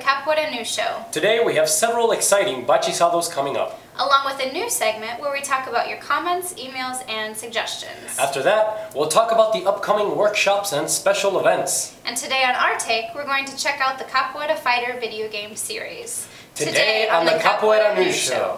Capoeira News Show. Today we have several exciting bachisados coming up. Along with a new segment where we talk about your comments, emails, and suggestions. After that, we'll talk about the upcoming workshops and special events. And today on our take, we're going to check out the Capoeira Fighter video game series. Today on the Capoeira News Show.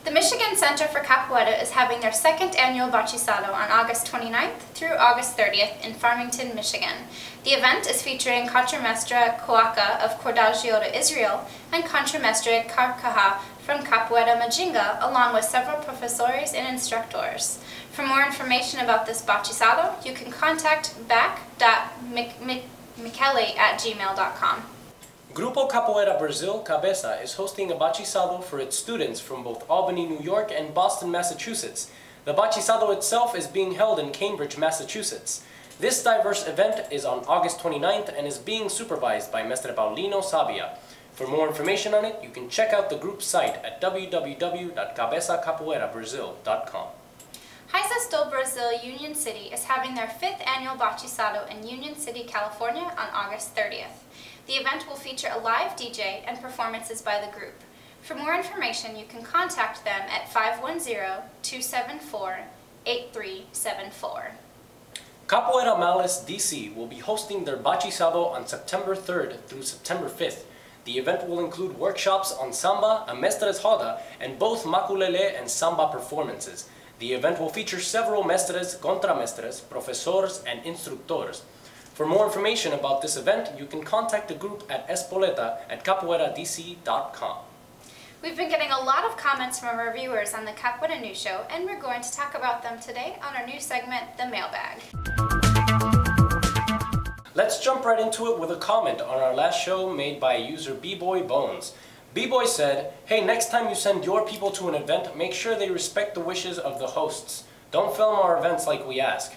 The Michigan Center for Capoeira is having their second annual Bachisado on August 29th through August 30th in Farmington, Michigan. The event is featuring Contramestre Coaca of Cordagiola, Israel, and Contramestre Karkaha from Capoeira Majinga, along with several professores and instructors. For more information about this Bachisado, you can contact back.michele@gmail.com. Grupo Capoeira Brazil Cabeça is hosting a Bachisado for its students from both Albany, New York and Boston, Massachusetts. The Bachisado itself is being held in Cambridge, Massachusetts. This diverse event is on August 29th and is being supervised by Mestre Paulino Sabia. For more information on it, you can check out the group's site at www.cabeçacapoeirabrazil.com. Reisas do Brasil Union City is having their 5th annual Bachisado in Union City, California on August 30th. The event will feature a live DJ and performances by the group. For more information, you can contact them at 510-274-8374. Capoeira Malice DC will be hosting their Bachisado on September 3rd through September 5th. The event will include workshops on samba, a mestres roda, and both maculele and samba performances. The event will feature several mestres, contramestres, professors, and instructors. For more information about this event, you can contact the group at espoleta@capoeiradc.com. We've been getting a lot of comments from our viewers on the Capoeira News Show, and we're going to talk about them today on our new segment, The Mailbag. Let's jump right into it with a comment on our last show made by user B-Boy Bones. B-Boy said, "Hey, next time you send your people to an event, make sure they respect the wishes of the hosts. Don't film our events like we ask."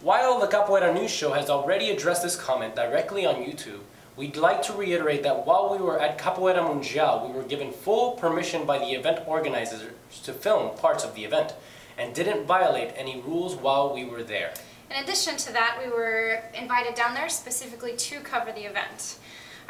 While the Capoeira News Show has already addressed this comment directly on YouTube, we'd like to reiterate that while we were at Capoeira Mundial, we were given full permission by the event organizers to film parts of the event, and didn't violate any rules while we were there. In addition to that, we were invited down there specifically to cover the event.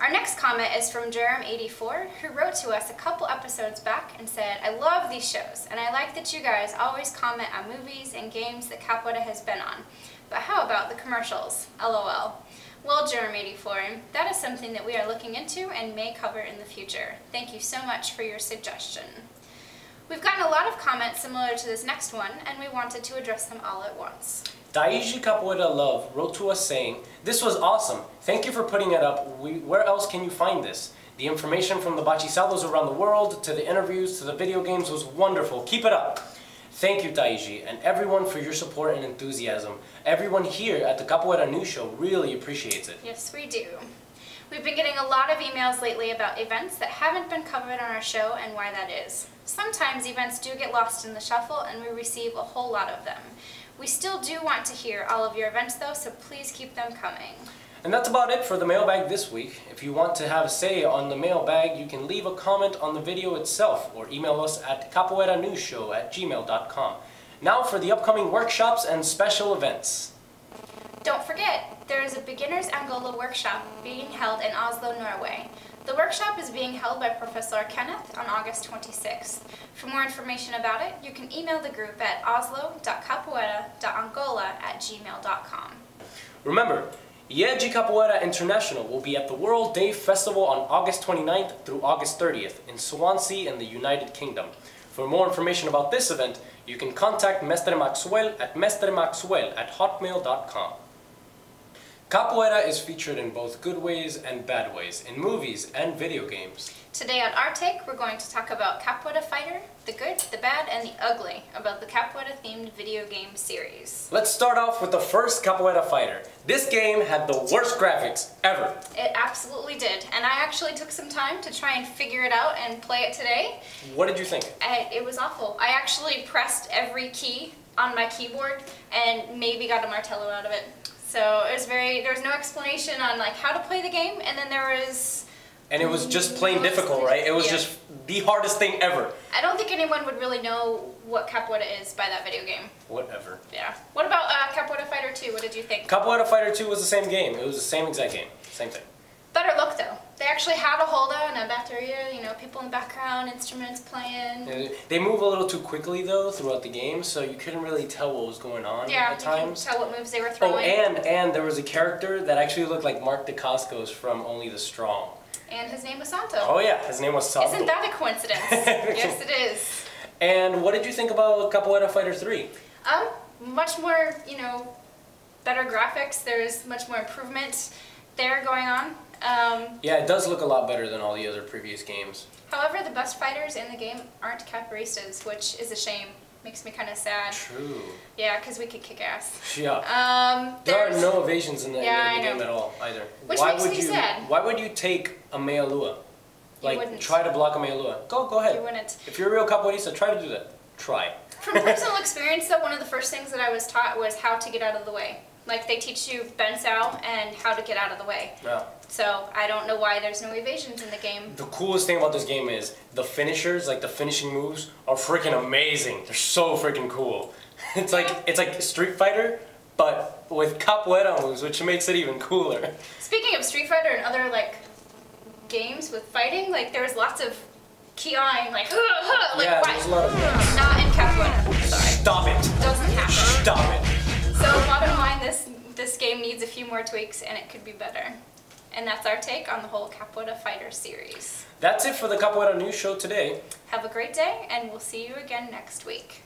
Our next comment is from Jerem84, who wrote to us a couple episodes back and said, "I love these shows, and I like that you guys always comment on movies and games that Capoeira has been on. But how about the commercials? LOL. Well, Jerem84, that is something that we are looking into and may cover in the future. Thank you so much for your suggestion." We've gotten a lot of comments similar to this next one, and we wanted to address them all at once. Daiji Capoeira Love wrote to us saying, "This was awesome. Thank you for putting it up. Where else can you find this? The information from the Bachisados around the world, to the interviews, to the video games was wonderful. Keep it up." Thank you, Daiji, and everyone for your support and enthusiasm. Everyone here at the Capoeira News Show really appreciates it. Yes, we do. We've been getting a lot of emails lately about events that haven't been covered on our show and why that is. Sometimes events do get lost in the shuffle and we receive a whole lot of them. We still do want to hear all of your events though, so please keep them coming. And that's about it for the mailbag this week. If you want to have a say on the mailbag, you can leave a comment on the video itself or email us at capoeiranewsshow@gmail.com. Now for the upcoming workshops and special events. Don't forget, there is a Beginner's Angola workshop being held in Oslo, Norway. The workshop is being held by Professor Kenneth on August 26th. For more information about it, you can email the group at oslo.capoeira.angola@gmail.com. Remember, Yeji Capoeira International will be at the World Day Festival on August 29th through August 30th in Swansea in the United Kingdom. For more information about this event, you can contact Mestre Maxwell at mestremaxwell@hotmail.com. Capoeira is featured in both good ways and bad ways, in movies and video games. Today on our take, we're going to talk about Capoeira Fighter, the good, the bad, and the ugly about the Capoeira-themed video game series. Let's start off with the first Capoeira Fighter. This game had the worst graphics ever. It absolutely did, and I actually took some time to try and figure it out and play it today. What did you think? It was awful. I actually pressed every key on my keyboard and maybe got a martello out of it. So there was no explanation on like how to play the game, and then there was... And it was just plain difficult, right? It was just the hardest thing ever. I don't think anyone would really know what Capoeira is by that video game. Whatever. Yeah. What about Capoeira Fighter 2? What did you think? Capoeira Fighter 2 was the same game. It was the same exact game. Same thing. Better look though. They actually had a holder and a bateria, you know, people in the background, instruments playing. They move a little too quickly though throughout the game, so you couldn't really tell what was going on at times. Yeah, you couldn't tell what moves they were throwing. Oh, and there was a character that actually looked like Mark Dacascos from Only the Strong. And his name was Santo. Oh yeah, his name was Santo. Isn't that a coincidence? Yes, it is. And what did you think about Capoeira Fighter 3? Much more, you know, better graphics. There's much more improvement there going on. Yeah, it does look a lot better than all the other previous games. However, the best fighters in the game aren't capoeiristas, which is a shame. Makes me kind of sad. True. Yeah, because we could kick ass. Yeah. There are no evasions in the game at all, either. Which makes me sad. Why would you take a mea lua? Like, try to block a mea lua. Go ahead. You wouldn't. If you're a real capoeirista, try to do that. Try. From personal experience, though, one of the first things that I was taught was how to get out of the way. Like, they teach you bensao and how to get out of the way. Yeah. So, I don't know why there's no evasions in the game. The coolest thing about this game is the finishers, like the finishing moves, are freaking amazing. They're so freaking cool. It's like Street Fighter, but with capoeira moves, which makes it even cooler. Speaking of Street Fighter and other, like, games with fighting, like, there was lots of ki-ing, like, like, yeah, why? There's a lot of Not in capoeira. Sorry. Stop it. Doesn't happen. Stop it. So, bottom line, this game needs a few more tweaks, and it could be better. And that's our take on the whole Capoeira Fighter series. That's it for the Capoeira News Show today. Have a great day, and we'll see you again next week.